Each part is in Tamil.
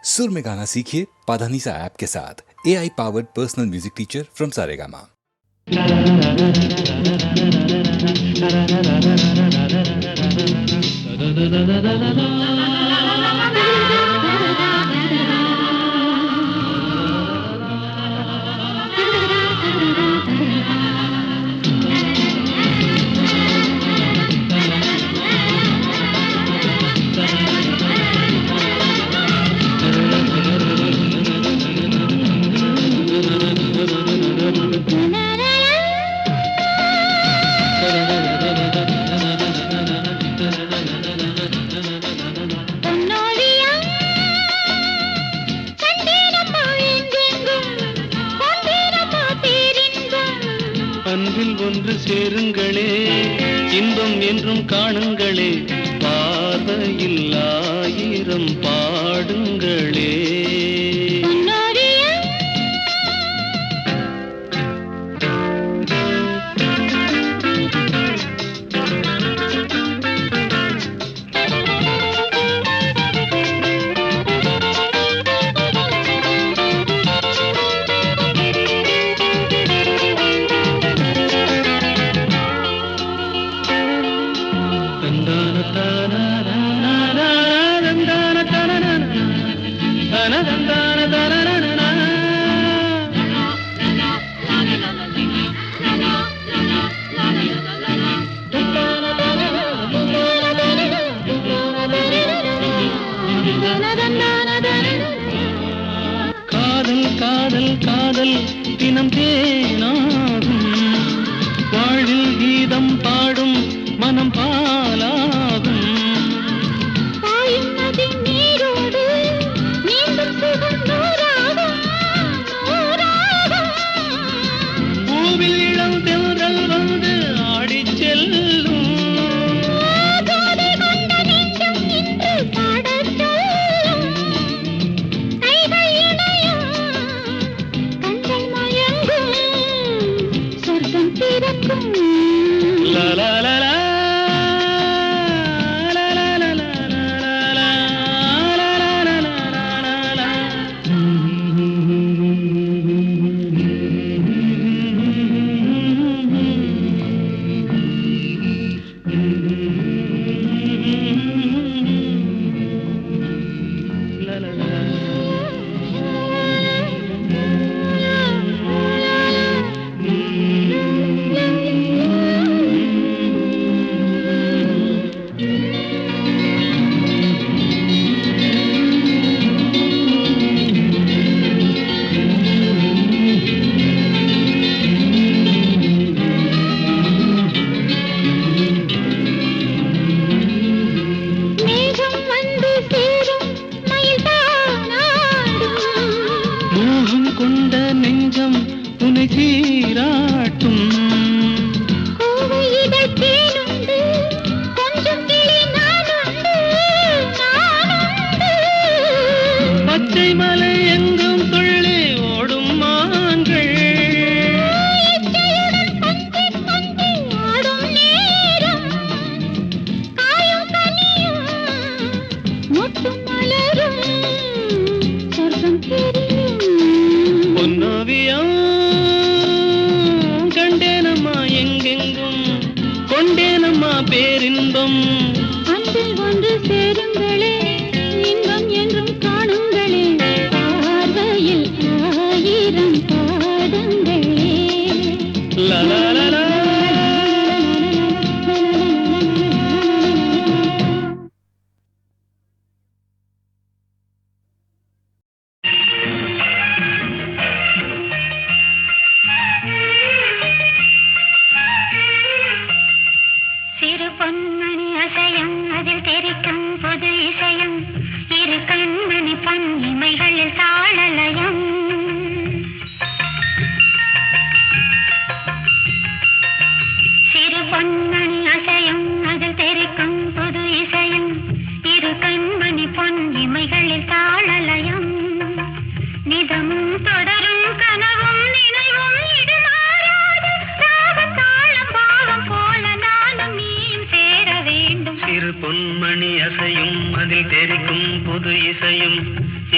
सुर में गाना सीखिए पाधानीसा ऐप के साथ। AI powered personal music teacher from Saregama. அன்பில் ஒன்று சேருங்களே, இன்பம் என்றும் காணுங்களே, பார்வையில் ஆயிரம் பாடுங்களே. காதல் காதல் காதல் தினம் தேனாகும், வாழ்வில் கீதம் பாடும் மனம் பாலாகும். பூவில் இளம் தென்றல் வந்து ஆடிச் செல்லும். La la la la. கொண்ட நெஞ்சம் உனை சீராட்டும். பச்சை மலை எங்கும் துள்ளி ஓடும் மான்கள். பொன்னோவியம் கண்டேனம்மா எங்கெங்கும், கொண்டேனம்மா பேரின்பம். அன்பில் ஒன்று சேருங்களே, இன்பம் என்றும் காணுங்களே,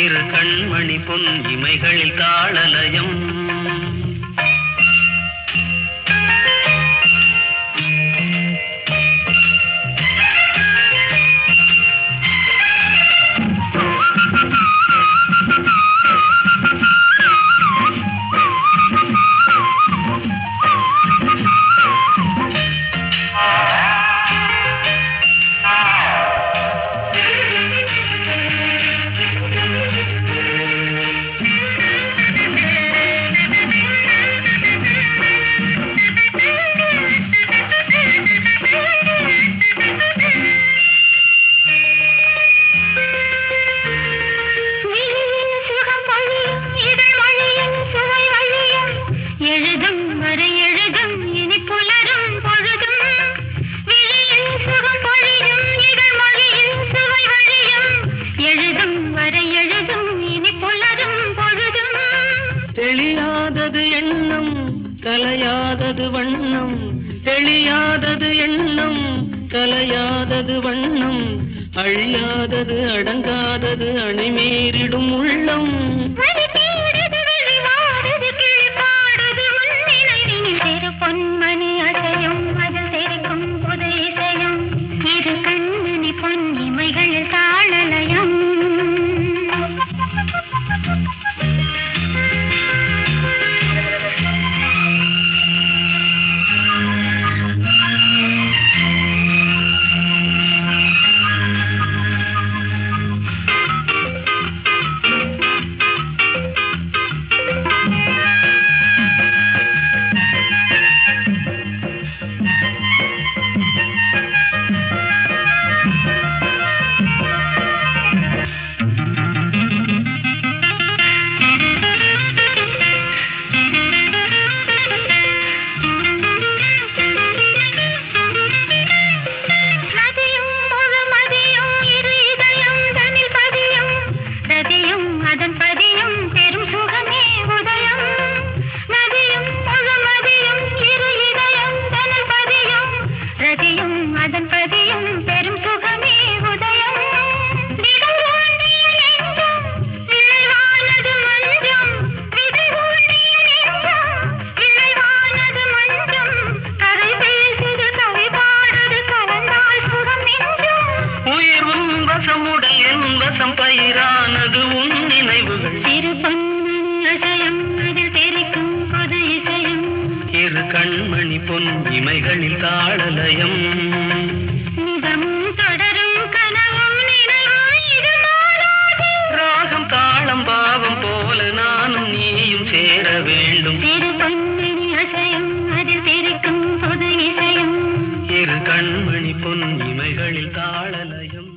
இரு கண்மணி பொன் இமைகளில் தாளலயம். தெளியாதது எண்ணம் கலையாதது வண்ணம், தெளியாதது எண்ணம் கலையாதது வண்ணம், அழியாதது அடங்காதது அணிமீறிடும் உள்ளம். பொன்மணி அசையும் அது தெரிக்கும் புது இசையும், இரு கண்மணி பொன் இமைகளில் தாளலயம். பயிரானது உன் நினைவுகள், இரு அசையும் அதில் தெரிக்கும் பொது இசையும், இரு கண்மணி பொன் இமைகளில் தாளலயம். நிதமும் தொடரும் கனவும் நினைவும் ராகம் தாளம் பாவம் போல நானும் நீயும் சேர வேண்டும். இரு கண்மணி அசையும் அதில் தெரிக்கும் பொது இசையும், இரு கண்மணி பொன் இமைகளில் தாளலயம்.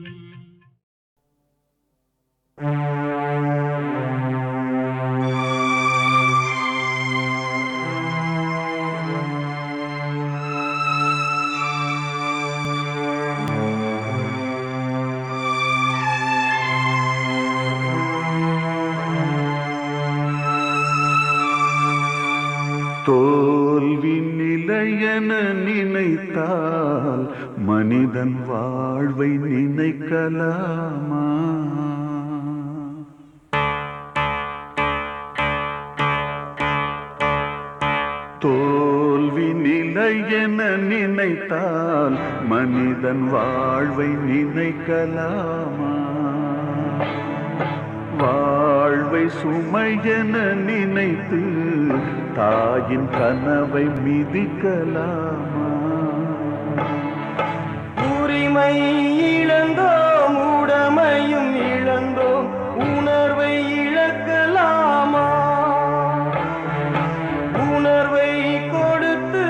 தோல்வி நிலையென நினைத்தால் மனிதன் வாழ்வை நினைக்கலாமா? தோல்வி நிலையென நினைத்தால் மனிதன் வாழ்வை நினைக்கலாமா? வாழ்வை சுமையென நினைத்து தாயின் கனவை மிதிக்கலாமா? உரிமை இழந்தோம், உடமையும் இழந்தோம், உணர்வை இழக்கலாமா? உணர்வை கொடுத்து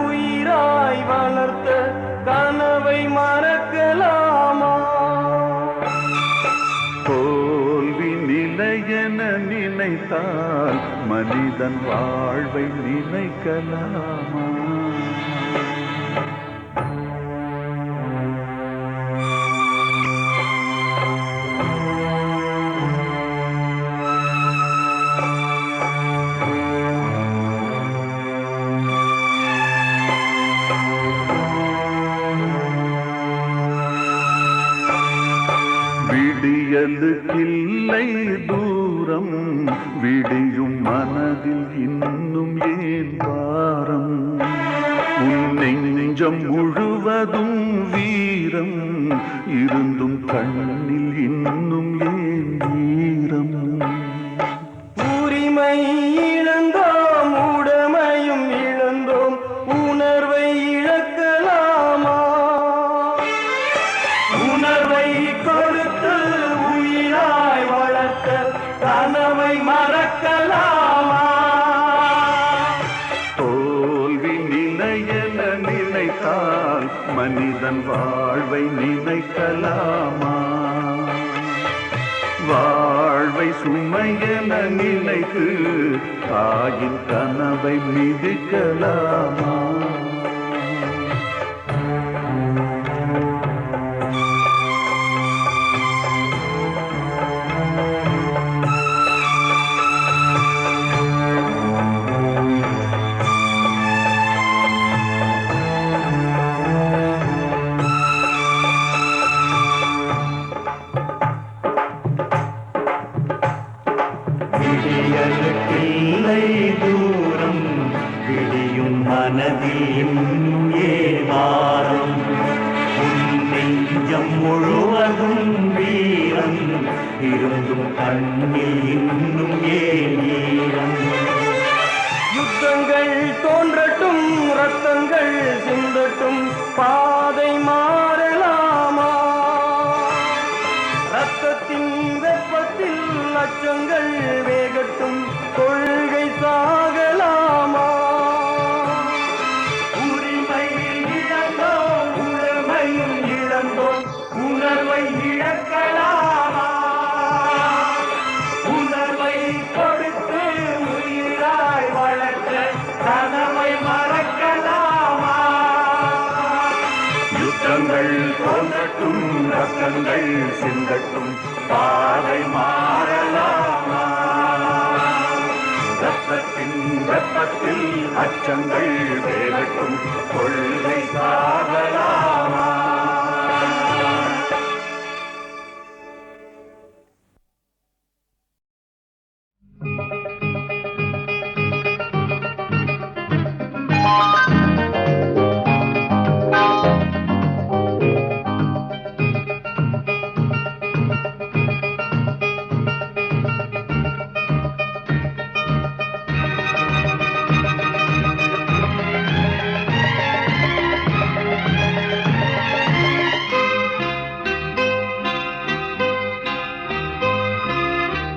உயிராய் வளர்த்த கனவை மறக்கலாமா? தோல்வி நிலையென நினைத்தால் மனிதன் வாழ்வை நினைக்கலாமா? விடியலுக்கில்லை தூரம் விடியும் மனதில் இன்னும் ஏன் வாரம் உன் நெஞ்சம் முழுவதும் வீரம் இருந்தும் கண்ணில் இன்னும் ஏன் ஈரம் உரிமை இழந்தோம் உடமையும் இழந்தோம் உணர்வை இழக்கலாமா உணர்வை கொடுத்து உயிராய் வளர்த்த கனவை மறக்கலாமா தோல்வி நிலையென நினைத்தால் மனிதன் வாழ்வை நினைக்கலாமா வாழ்வை சுமையென நினைத்து தாயின் கனவை மிதிக்கலாமா விடியலுக்கில்லை தூரம் விடியும் மனதில் இன்னும் ஏவாரம் உன் நெஞ்சம் முழுவதும் வீரம் இருந்தும் கண்ணில் இன்னும் ஏரம் யுத்தங்கள் தோன்றட்டும் ரத்தங்கள் சிந்தட்டும் பாதை மாறலாமா ரத்தத்தின் வெப்பத்தில் அச்சங்கள் வேகட்டும் கொள்கை சாகலாமா உரிமை இழந்தோம் உடமையும் இழந்தோம் உணர்வை இழக்கலாமா உணர்வை கொடுத்து உயிராய் வளர்த்த கனவை மறக்கலாமா யுத்தங்கள் தோன்றட்டும் ரத்தங்கள் சிந்தட்டும் பாதை மாறலாமா ரத்தத்தின் வெப்பத்தில் அச்சங்கள் வேகட்டும் கொள்கை சாகலாமா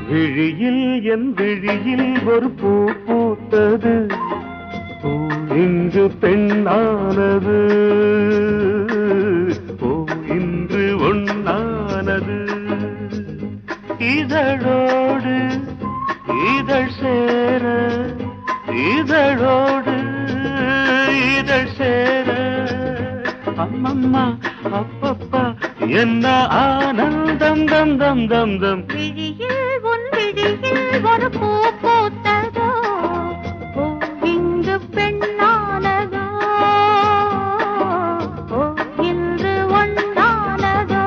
விழியில் என் விழியில் ஒரு பூ பூத்தது பூ இன்று பெண்ணானது பூ இன்று ஒண்ணானது இதழோடு இதழ் சேர இதழோடு இதழ் சேர அம்மம்மா அப்பப்பா என்ன ஆனந்தம் தம் தம் தம் தம் விழியில் உன் விழியில் ஒரு பூ பூத்ததோ பூ இங்கு பெண்ணானதோ பூ இன்று ஒன்றானதோ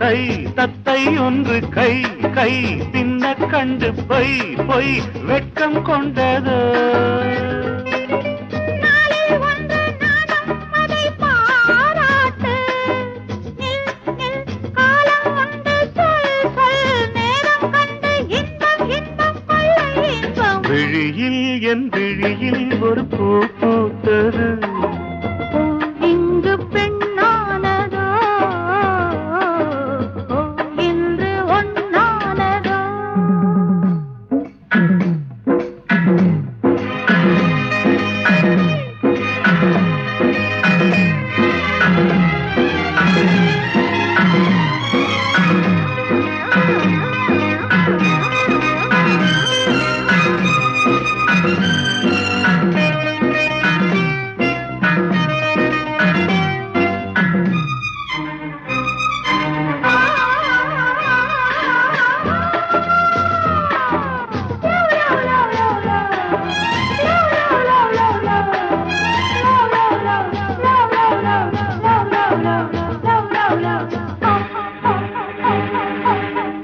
தை தத்தை ஒன்று கை கை பின்ன கண்டு பொய் பொய் வெட்கம் கொண்டது காலம் ஒன்று சொல் சொல் நேரம் கண்டு இன்பம் விழியில் என் விழியில் ஒரு பூ பூத்தது இங்கு பெண்ணானதோ இன்று ஒன்னானதோ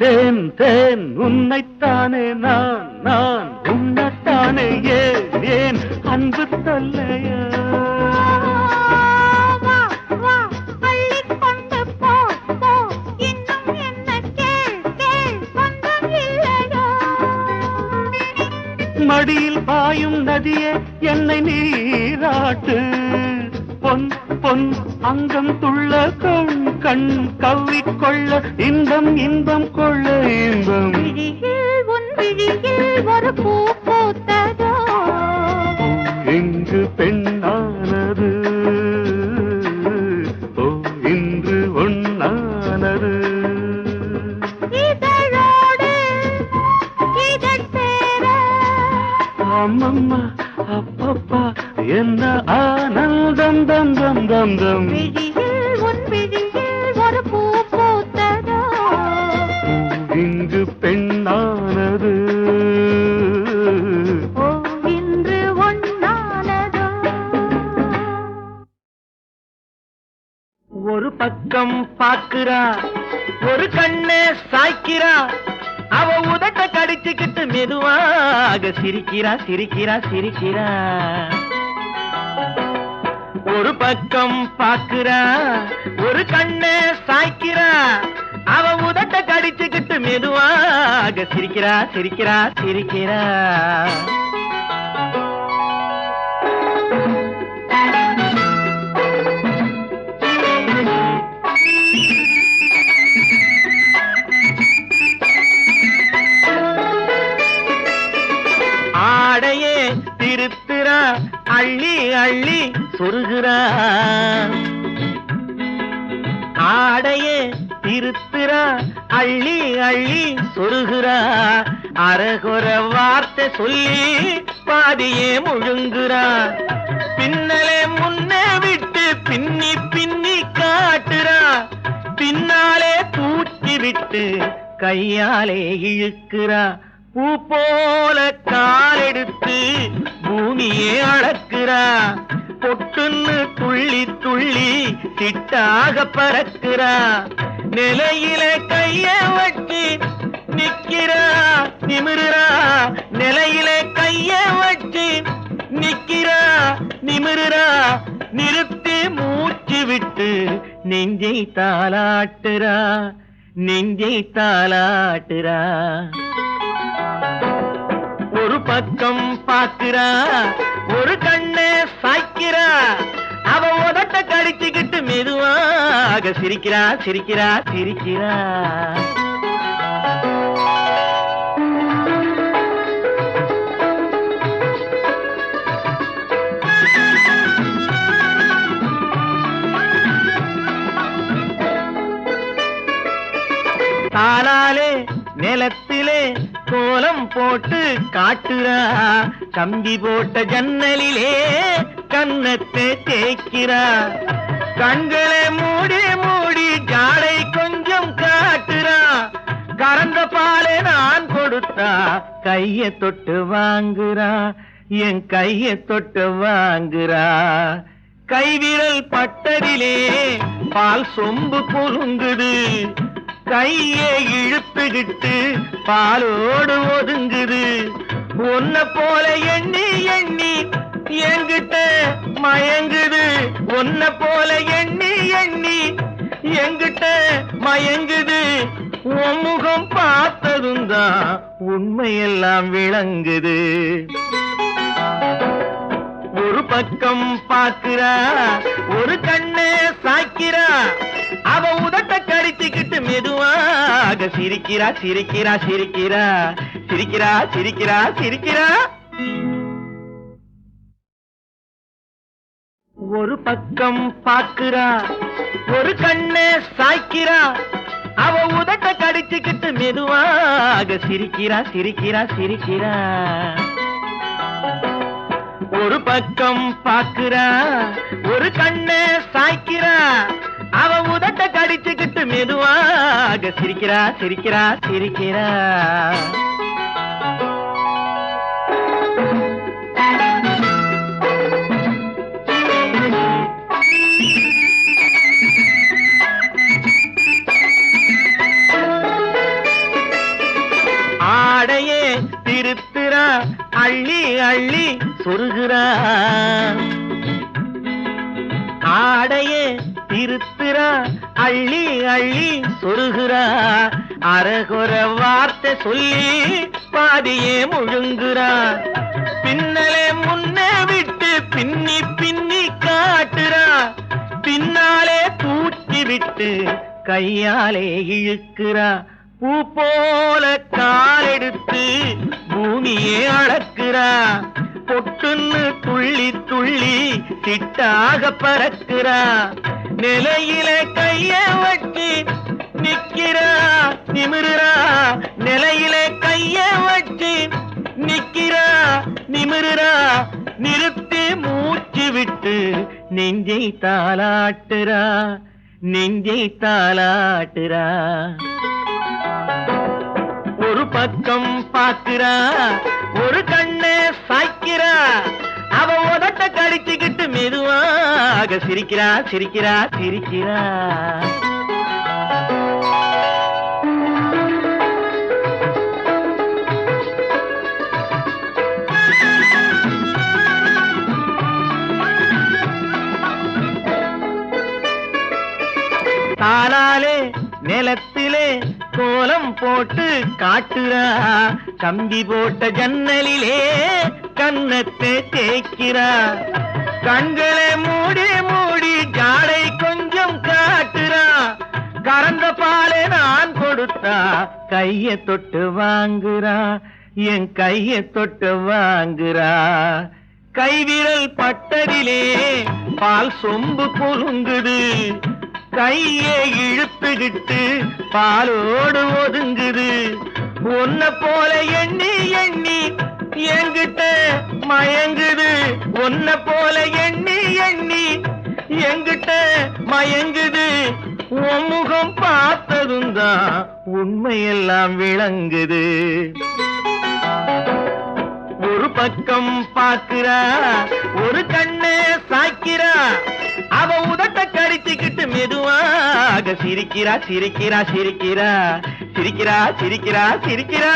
தேன் தேன் உன்னைத்தானே நான் நான் உன்னைத்தானே ஏன் ஏன் அன்பு தொல்லையா வா வா அள்ளிக் கொண்டு போ போ இன்னும் என்ன கேள் கேள் சொந்தம் இல்லையோ மடியில் பாயும் நதியே என்னை நீராட்டு பொன் பொன் அங்கம் துள்ள கண் கண் கவ்விக்கொள்ள இன்பம் இன்பம் கொள்ள இன்பம் விழியில் உன் விழியில் ஒரு பூ பூத்ததோ இங்கு பெண்ணானது ஓ இன்று ஒன்னானது இதழோடு இதழ் சேர அம்மம்மா அப்பப்பா என்ன ஆனந்தம் தம் தம் தம் தம் விழியில் உன் விழியில் ஒரு பூ பூத்ததோ இங்கு பெண்ணானது ஓ இன்று ஒன்னானதோ ஒரு பக்கம் பாக்குறா ஒரு கண்ணே சாய்க்கிறா அவ உதட்ட கடிச்சுக்கிட்டு மெதுவாக சிரிக்கிறா சிரிக்கிறா சிரிக்கிறா ஒரு பக்கம் பாக்குறா ஒரு கண்ணே சாய்க்கிறா அவ உதட்ட கடிச்சுக்கிட்டு மெதுவாக சிரிக்கிறா சிரிக்கிறா சிரிக்கிறா ஆடையே திருத்துறா அள்ளி அள்ளி சொருகிறா ஆடையே திருத்துறா அள்ளி அள்ளி சொருகிறா அரகுற வார்த்தை சொல்லி பாதியே முழுங்குறா பின்னலே முன்னே விட்டு பின்னி பின்னி காட்டுறா பின்னாலே தூக்கி விட்டு கையாலே இழுக்கிறா பூ போல காலெடுத்து பூமியே அளக்குறா பொட்டுன்னு துள்ளி துள்ளி திட்டாக பறக்குறா நிலையில கைய வச்சு நிக்கிறா நிமிருறா நிலையில கைய வச்சு நிக்கிறா நிமிருறா நிறுத்தி மூச்சு விட்டு நெஞ்சை தாலாட்டுறா நெஞ்சை தாலாட்டுறா ஒரு பக்கம் பாக்குறா ஒரு கண்ணே சாய்க்கிறா அவ உதட்ட கடிச்சுக்கிட்டு மெதுவாக சிரிக்கிறா சிரிக்கிறா சிரிக்கிறா தாளாலே நிலத்திலே கோலம் போட்டு காட்டுறா கம்பி போட்ட ஜன்னலிலே கன்னத்தை தேய்க்கிறா கண்களை மூடி மூடி ஜாடை கொஞ்சம் காட்டுறா கறந்த பாலை நான் கொடுத்தா கைய தொட்டு வாங்குறா என் கைய தொட்டு வாங்குறா கைவிரல் பட்டதிலே பால் சொம்பு பொருங்குது கையை இழுத்துக்கிட்டு பாலோடு ஒதுங்குது ஒன்ன போல எண்ணி எண்ணி என்கிட்ட மயங்குது ஒன்ன போல எண்ணி எண்ணி என்கிட்ட மயங்குது உன் முகம் பார்த்ததும் தான் உண்மையெல்லாம் விளங்குது. ஒரு பக்கம் பாக்குறா, ஒரு கண்ணே சாய்க்கிறா, அவ உதட்ட கடிச்சுக்கிட்டு மெதுவாக சிரிக்கிறா சிரிக்கிறா சிரிக்கிறா சிரிக்கிறா சிரிக்கிறா சிரிக்கிறா. ஒரு பக்கம் பாக்குறா, ஒரு கண்ணே சாய்க்கிறா, அவ உதட்ட கடிச்சுக்கிட்டு மெதுவாக சிரிக்கிறா சிரிக்கிறா சிரிக்கிறா. ஒரு பக்கம் பாக்குறா, ஒரு கண்ணே சாய்க்கிறா, அவ உதட்ட கடிச்சுக்கிட்டு மெதுவாக சிரிக்கிறா சிரிக்கிறா சிரிக்கிறா. ஆடையே திருத்துறா, அள்ளி அள்ளி சொருகிறா. ஆடையே திருத்துறா, அள்ளி அள்ளி சொருகிறா. அரகுற வார்த்தை சொல்லி பாதியே முழுங்குறா. பின்னலே முன்னே விட்டு பின்னி பின்னி காட்டுறா. பின்னாலே தூக்கி விட்டு கையாலே இழுக்கிறா. பூ போல காலெடுத்து பூமியே அளக்கிறா. பொட்டுன்னு துள்ளி துள்ளி சிட்டாக பறக்கிறா. நிலையில கைய வச்சு நிக்கிறா நிமிருறா. நிலையில கைய வச்சு நிக்கிறா நிமிருறா. நிறுத்தி மூச்சு விட்டு நெஞ்சை தாலாட்டுறா நெஞ்சை தாலாட்டுறா. ஒரு பக்கம் பாக்குறா, ஒரு கண்ணே சாய்க்கிறா, அவ உதட்ட கடிச்சுக்கிட்டு மெதுவாக சிரிக்கிறா சிரிக்கிறா சிரிக்கிறா. தாளாலே நிலத்திலே கோலம் போட்டு காட்டுறா. கம்பி போட்ட ஜன்னலிலே கன்னத்தை தேய்க்கிறா. கண்களை மூடி மூடி ஜாடை கொஞ்சம் காட்டுறா. கறந்த பாலை நான் கொடுத்தா கைய தொட்டு வாங்குறா. என் கைய தொட்டு வாங்குறா. கைவிரல் பட்டதிலே பால் சொம்பு பொருங்குது. கையை இழுத்துக்கிட்டு பாலோடு ஒதுங்குது. உன்னை போல எண்ணி எண்ணி என்கிட்ட மயங்குது. உன்னை போல எண்ணி எண்ணி என்கிட்ட மயங்குது. உன் முகம் பார்த்ததும் தான் உண்மையெல்லாம் விளங்குது. ஒரு பக்கம் பாக்குறா, ஒரு கண்ணே சாய்க்கிறா, அவ உதட்ட கடிச்சுக்கிட்டு மெதுவாக சிரிக்கிறா சிரிக்கிறா சிரிக்கிறா சிரிக்கிறா சிரிக்கிறா சிரிக்கிறா.